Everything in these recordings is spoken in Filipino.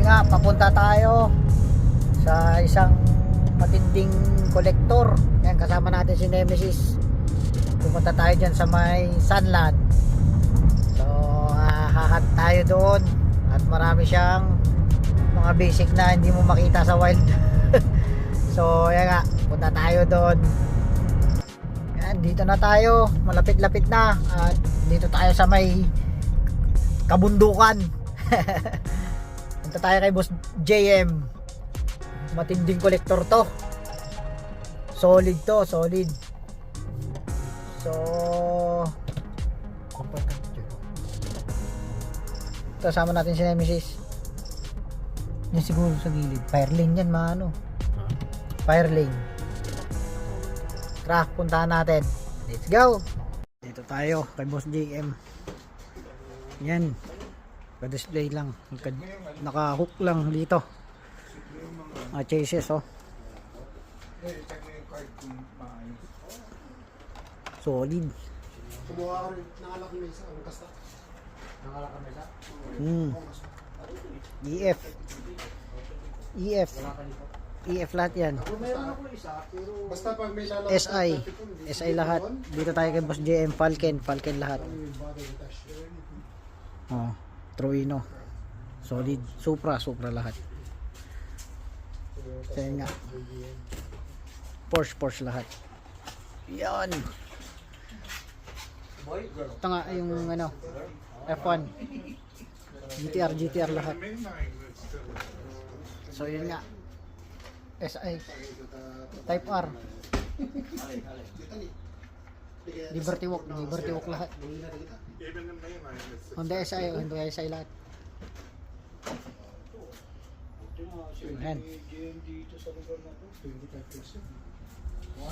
nga, papunta tayo sa isang matinding kolektor. Yan, kasama natin si Nemesis. Pupunta tayo dyan sa may Sunland. So hahat tayo doon. At marami siyang mga basic na hindi mo makita sa wild. So yan nga, punta tayo doon. Yan, dito na tayo, malapit-lapit na. At dito tayo sa may kabundukan. Punta tayo kay Boss JM. Matinding kolektor to. Solid to, solid. So kasama natin si Nemesis. Yan siguro sa gilid. Fire lane yan, maano. Fire lane. Tara, puntahan natin. Let's go. Dito tayo kay Boss JM. Yan. Pa-display lang. Naka-hook lang dito. Mga chases, oh. Solid. Kumuha ka rin, nangalak na isa, ang kasta. Nangalak na isa? EF. EF. EF lahat yan. Basta pag may lalaki. SI. SI lahat. Dito tayo kay Boss JM. Falcon. Falcon lahat. Oh, Truino. Solid. Supra. Supra lahat. So yun nga. Porsche. Porsche lahat. Yan. Ito nga yung ano, F1. GTR lahat. So yun nga. SI. Type R. Liberty Walk lahat. Honda SI lahat. Ayan.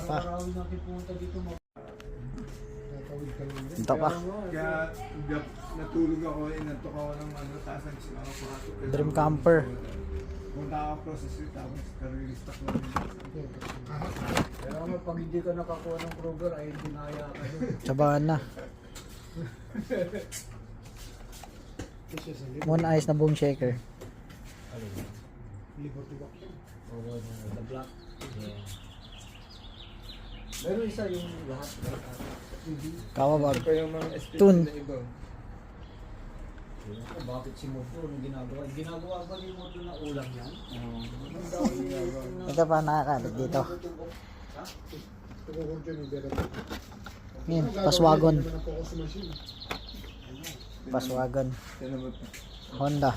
Pa. Ito pa. Kaya natulog ako, inantok ako ng taas ng sinakapato. Dream camper. Punta ako sa street, tapos karilistock lang. Kaya naman pag hindi ka nakakuha ng Kroger ay dinaya ka doon. Tsabaan na. Moon Eyes na boom shaker. Liberty Walk yun. The black. Yeah. Meron isa yung lahat. Kawabag. Pa yung mga SPC Tun. na iba. Bakit si Moto ang ginagawa? Ginagawa ba ni Moto na ulam yan? Ito pa nakakalit dito. Tumuhod yun yung better. Yan, Paswagon. Paswagon. Honda.